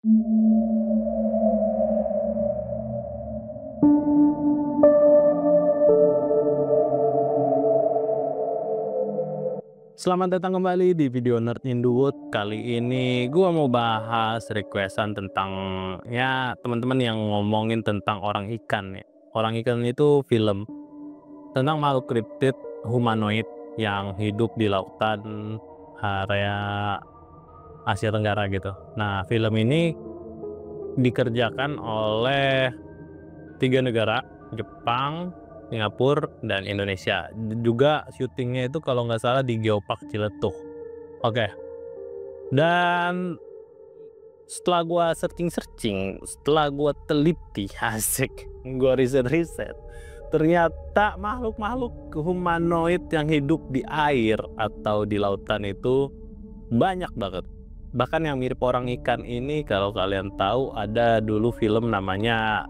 Selamat datang kembali di video Nerd in the Wood. Kali ini gua mau bahas requestan tentang ya teman-teman yang ngomongin tentang orang ikan ya. Orang ikan itu film tentang makhluk kriptid humanoid yang hidup di lautan area Asia Tenggara gitu. Nah, film ini dikerjakan oleh 3 negara, Jepang, Singapura, dan Indonesia. Juga syutingnya itu kalau nggak salah di Geopark Ciletuh. Oke, dan setelah gua searching, setelah gua teliti, asik, gua riset, ternyata makhluk-makhluk humanoid yang hidup di air atau di lautan itu banyak banget. Bahkan yang mirip orang ikan ini, kalau kalian tahu, ada dulu film namanya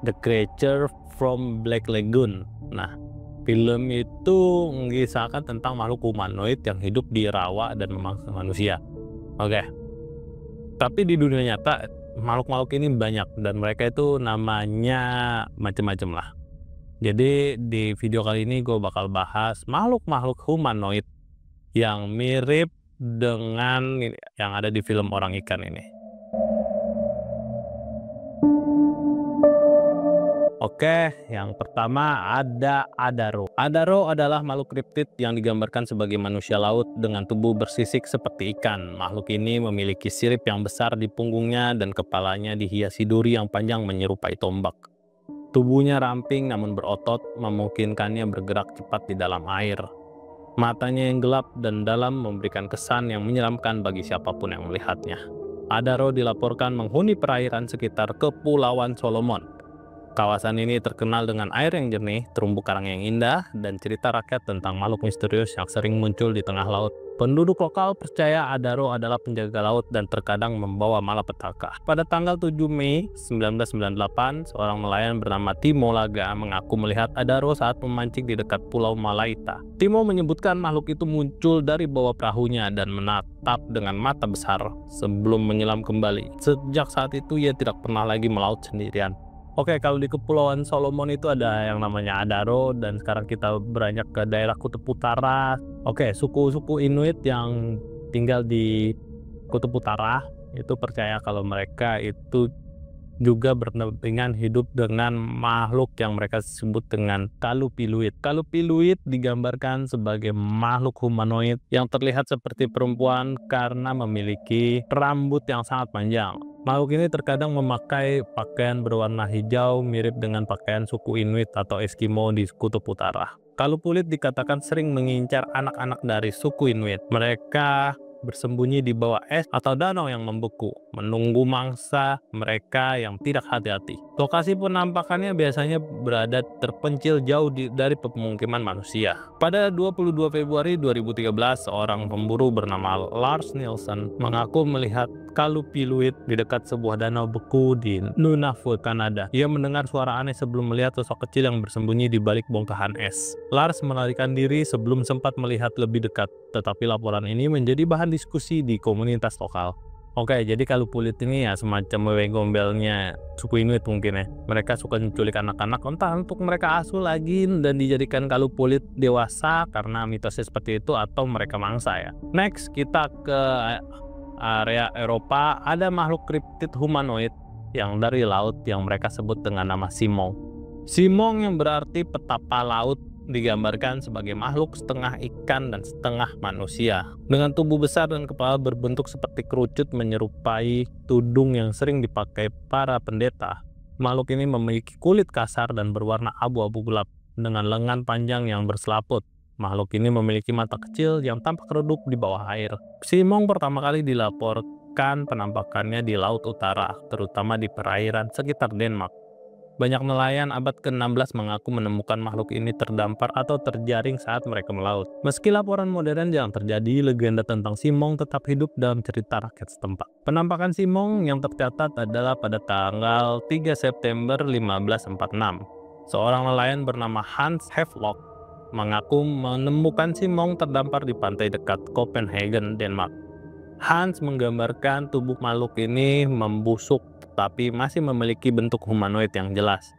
The Creature from Black Lagoon. Nah, film itu mengisahkan tentang makhluk humanoid yang hidup di rawa dan memangsa manusia. Oke. Tapi di dunia nyata makhluk-makhluk ini banyak dan mereka itu namanya macam-macam lah. Jadi di video kali ini gue bakal bahas makhluk-makhluk humanoid yang mirip dengan yang ada di film orang ikan ini. Oke, yang pertama ada Adaro. Adaro adalah makhluk kriptid yang digambarkan sebagai manusia laut dengan tubuh bersisik seperti ikan. Makhluk ini memiliki sirip yang besar di punggungnya dan kepalanya dihiasi duri yang panjang menyerupai tombak. Tubuhnya ramping namun berotot, memungkinkannya bergerak cepat di dalam air. Matanya yang gelap dan dalam memberikan kesan yang menyeramkan bagi siapapun yang melihatnya. Adaro dilaporkan menghuni perairan sekitar Kepulauan Solomon. Kawasan ini terkenal dengan air yang jernih, terumbu karang yang indah, dan cerita rakyat tentang makhluk misterius yang sering muncul di tengah laut. Penduduk lokal percaya Adaro adalah penjaga laut dan terkadang membawa malapetaka. Pada tanggal 7 Mei 1998, seorang nelayan bernama Timo Laga mengaku melihat Adaro saat memancing di dekat Pulau Malaita. Timo menyebutkan makhluk itu muncul dari bawah perahunya dan menatap dengan mata besar sebelum menyelam kembali. Sejak saat itu ia tidak pernah lagi melaut sendirian. Oke, kalau di Kepulauan Solomon itu ada yang namanya Adaro, dan sekarang kita beranjak ke daerah Kutub Utara. Oke, suku-suku Inuit yang tinggal di Kutub Utara itu percaya kalau mereka itu juga berdampingan hidup dengan makhluk yang mereka sebut dengan Kalupiluit. Kalupiluit digambarkan sebagai makhluk humanoid yang terlihat seperti perempuan karena memiliki rambut yang sangat panjang. Makhluk ini terkadang memakai pakaian berwarna hijau mirip dengan pakaian suku Inuit atau Eskimo di Kutub Utara. Kalupiluit dikatakan sering mengincar anak-anak dari suku Inuit. Mereka bersembunyi di bawah es atau danau yang membeku, menunggu mangsa mereka yang tidak hati-hati. Lokasi penampakannya biasanya berada terpencil jauh dari pemukiman manusia. Pada 22 Februari 2013, seorang pemburu bernama Lars Nielsen mengaku melihat Kalupiluit di dekat sebuah danau beku di Nunavut, Kanada. Ia mendengar suara aneh sebelum melihat sosok kecil yang bersembunyi di balik bongkahan es. Lars melarikan diri sebelum sempat melihat lebih dekat, tetapi laporan ini menjadi bahan diskusi di komunitas lokal. Oke, jadi Kalupiluit ini ya semacam wewe gombelnya suku Inuit mungkin ya. Mereka suka menculik anak-anak entah untuk mereka asuh lagi dan dijadikan Kalupiluit dewasa karena mitosnya seperti itu atau mereka mangsa ya. Next, kita ke area Eropa. Ada makhluk kriptid humanoid yang dari laut yang mereka sebut dengan nama Simong. Simong yang berarti petapa laut digambarkan sebagai makhluk setengah ikan dan setengah manusia. Dengan tubuh besar dan kepala berbentuk seperti kerucut menyerupai tudung yang sering dipakai para pendeta. Makhluk ini memiliki kulit kasar dan berwarna abu-abu gelap dengan lengan panjang yang berselaput. Makhluk ini memiliki mata kecil yang tampak redup di bawah air. Simong pertama kali dilaporkan penampakannya di Laut Utara, terutama di perairan sekitar Denmark. Banyak nelayan abad ke-16 mengaku menemukan makhluk ini terdampar atau terjaring saat mereka melaut. Meski laporan modern yang terjadi, legenda tentang Simong tetap hidup dalam cerita rakyat setempat. Penampakan Simong yang tercatat adalah pada tanggal 3 September 1546. Seorang nelayan bernama Hans Havelock mengaku menemukan Simong terdampar di pantai dekat Copenhagen, Denmark. Hans menggambarkan tubuh makhluk ini membusuk tapi masih memiliki bentuk humanoid yang jelas.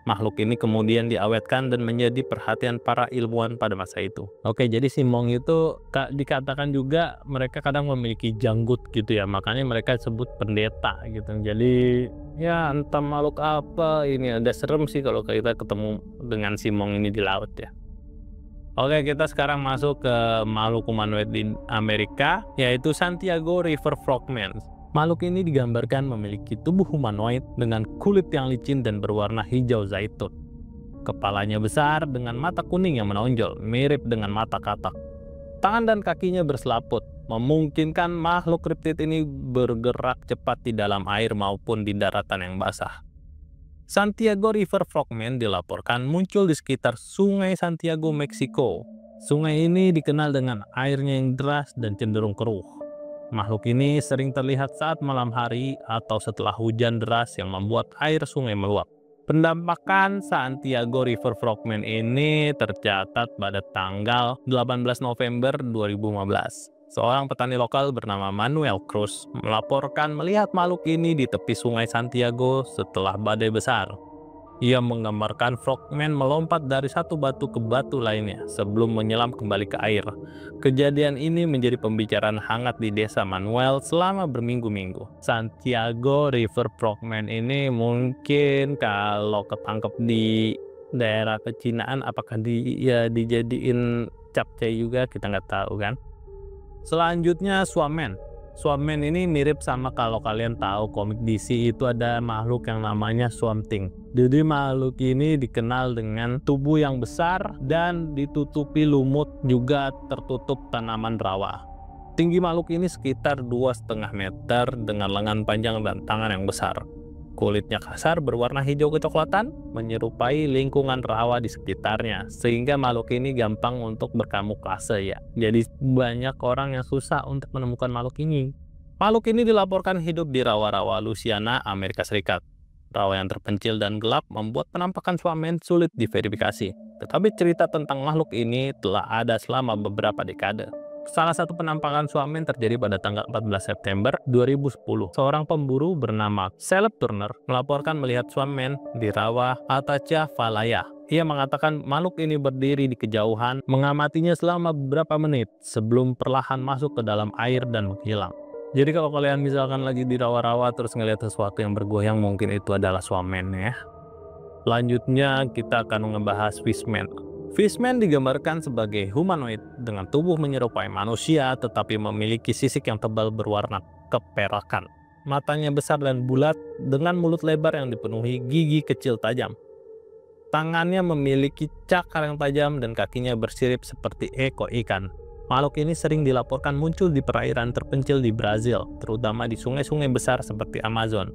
Makhluk ini kemudian diawetkan dan menjadi perhatian para ilmuwan pada masa itu. Oke, jadi si Hmong itu dikatakan juga mereka kadang memiliki janggut gitu ya, makanya mereka sebut pendeta gitu. Jadi ya entah makhluk apa ini, ada serem sih kalau kita ketemu dengan si Hmong ini di laut ya. Oke, kita sekarang masuk ke makhluk humanoid di Amerika, yaitu Santiago River Frogman. Makhluk ini digambarkan memiliki tubuh humanoid dengan kulit yang licin dan berwarna hijau zaitun. Kepalanya besar dengan mata kuning yang menonjol, mirip dengan mata katak. Tangan dan kakinya berselaput, memungkinkan makhluk kriptid ini bergerak cepat di dalam air maupun di daratan yang basah. Santiago River Frogman dilaporkan muncul di sekitar Sungai Santiago, Meksiko. Sungai ini dikenal dengan airnya yang deras dan cenderung keruh. Makhluk ini sering terlihat saat malam hari atau setelah hujan deras yang membuat air sungai meluap. Penampakan Santiago River Frogman ini tercatat pada tanggal 18 November 2015. Seorang petani lokal bernama Manuel Cruz melaporkan melihat makhluk ini di tepi Sungai Santiago setelah badai besar. Ia menggambarkan frogman melompat dari satu batu ke batu lainnya sebelum menyelam kembali ke air. Kejadian ini menjadi pembicaraan hangat di desa Manuel selama berminggu-minggu. Santiago River Frogman ini mungkin kalau ketangkep di daerah pecinaan apakah dijadiin capcay juga, kita nggak tahu kan. Selanjutnya Swampman. Swampman ini mirip sama kalau kalian tahu komik DC itu ada makhluk yang namanya Swamp Thing. Jadi makhluk ini dikenal dengan tubuh yang besar dan ditutupi lumut, juga tertutup tanaman rawa. Tinggi makhluk ini sekitar 2,5 meter dengan lengan panjang dan tangan yang besar. Kulitnya kasar berwarna hijau kecoklatan, menyerupai lingkungan rawa di sekitarnya, sehingga makhluk ini gampang untuk berkamuflase ya. Jadi banyak orang yang susah untuk menemukan makhluk ini. Makhluk ini dilaporkan hidup di rawa-rawa Louisiana, Amerika Serikat. Rawa yang terpencil dan gelap membuat penampakan Swampman sulit diverifikasi. Tetapi cerita tentang makhluk ini telah ada selama beberapa dekade. Salah satu penampakan Swampman terjadi pada tanggal 14 September 2010. Seorang pemburu bernama Caleb Turner melaporkan melihat Swampman di rawa Atchafalaya. Ia mengatakan makhluk ini berdiri di kejauhan, mengamatinya selama beberapa menit sebelum perlahan masuk ke dalam air dan menghilang. Jadi kalau kalian misalkan lagi di rawa-rawa terus ngelihat sesuatu yang bergoyang, mungkin itu adalah Swampman ya. Selanjutnya kita akan membahas Fishman. Fishman digambarkan sebagai humanoid dengan tubuh menyerupai manusia tetapi memiliki sisik yang tebal berwarna keperakan. Matanya besar dan bulat dengan mulut lebar yang dipenuhi gigi kecil tajam. Tangannya memiliki cakar yang tajam dan kakinya bersirip seperti ekor ikan. Makhluk ini sering dilaporkan muncul di perairan terpencil di Brazil, terutama di sungai-sungai besar seperti Amazon.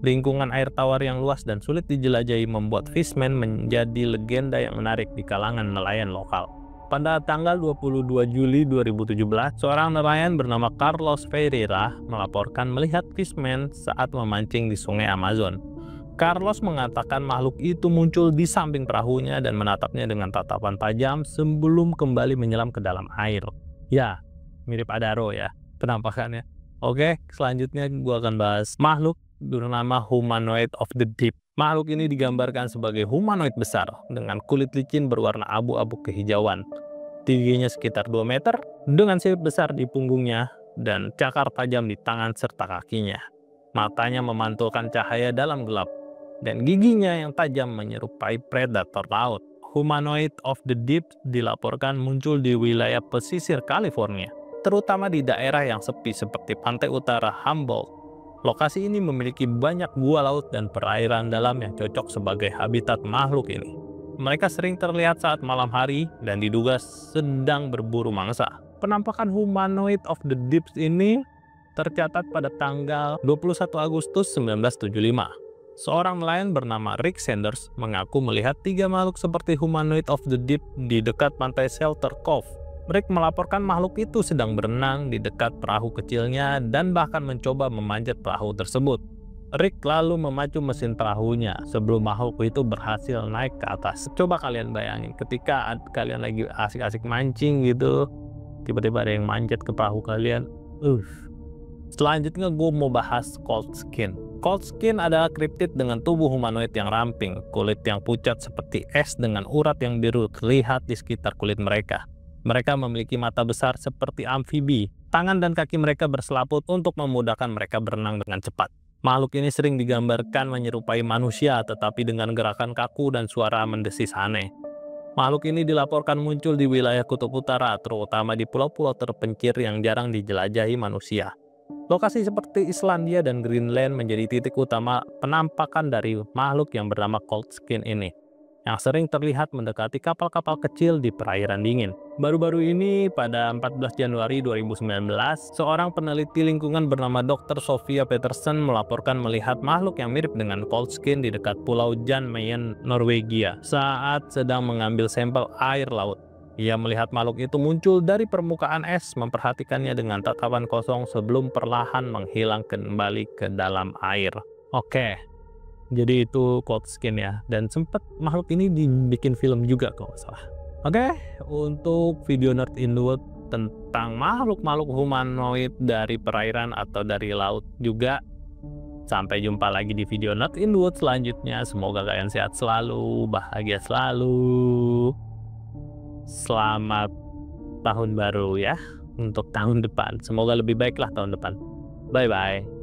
Lingkungan air tawar yang luas dan sulit dijelajahi membuat Fishman menjadi legenda yang menarik di kalangan nelayan lokal. Pada tanggal 22 Juli 2017, seorang nelayan bernama Carlos Ferreira melaporkan melihat Fishman saat memancing di sungai Amazon. Carlos mengatakan makhluk itu muncul di samping perahunya dan menatapnya dengan tatapan tajam sebelum kembali menyelam ke dalam air. Ya, mirip Adaro ya penampakannya. Oke, selanjutnya gue akan bahas makhluk bernama Humanoid of the Deep. Makhluk ini digambarkan sebagai humanoid besar dengan kulit licin berwarna abu-abu kehijauan. Tingginya sekitar 2 meter dengan sirip besar di punggungnya dan cakar tajam di tangan serta kakinya. Matanya memantulkan cahaya dalam gelap dan giginya yang tajam menyerupai predator laut. Humanoid of the Deep dilaporkan muncul di wilayah pesisir California, terutama di daerah yang sepi seperti pantai utara Humboldt. Lokasi ini memiliki banyak gua laut dan perairan dalam yang cocok sebagai habitat makhluk ini. Mereka sering terlihat saat malam hari dan diduga sedang berburu mangsa. Penampakan Humanoid of the Deep ini tercatat pada tanggal 21 Agustus 1975. Seorang nelayan bernama Rick Sanders mengaku melihat 3 makhluk seperti Humanoid of the Deep di dekat pantai Shelter Cove. Rick melaporkan makhluk itu sedang berenang di dekat perahu kecilnya dan bahkan mencoba memanjat perahu tersebut. Rick lalu memacu mesin perahunya sebelum makhluk itu berhasil naik ke atas. Coba kalian bayangin ketika kalian lagi asik-asik mancing gitu, tiba-tiba ada yang manjat ke perahu kalian. Selanjutnya gue mau bahas Cold Skin. Cold Skin adalah kriptid dengan tubuh humanoid yang ramping, kulit yang pucat seperti es dengan urat yang biru terlihat di sekitar kulit mereka. Mereka memiliki mata besar seperti amfibi. Tangan dan kaki mereka berselaput untuk memudahkan mereka berenang dengan cepat. Makhluk ini sering digambarkan menyerupai manusia tetapi dengan gerakan kaku dan suara mendesis aneh. Makhluk ini dilaporkan muncul di wilayah Kutub Utara, terutama di pulau-pulau terpencil yang jarang dijelajahi manusia. Lokasi seperti Islandia dan Greenland menjadi titik utama penampakan dari makhluk yang bernama Cold Skin ini, yang sering terlihat mendekati kapal-kapal kecil di perairan dingin. Baru-baru ini, pada 14 Januari 2019, seorang peneliti lingkungan bernama Dr. Sofia Petersen melaporkan melihat makhluk yang mirip dengan Cold Skin di dekat Pulau Jan Mayen, Norwegia, saat sedang mengambil sampel air laut. Ia melihat makhluk itu muncul dari permukaan es, memperhatikannya dengan tatapan kosong sebelum perlahan menghilang kembali ke dalam air. Oke, jadi itu Cold Skin ya, dan sempat makhluk ini dibikin film juga kalau nggak salah. Oke, untuk video Nerd in the World tentang makhluk-makhluk humanoid dari perairan atau dari laut juga. Sampai jumpa lagi di video Nerd in the World selanjutnya. Semoga kalian sehat selalu, bahagia selalu. Selamat tahun baru ya untuk tahun depan. Semoga lebih baik lah tahun depan. Bye-bye.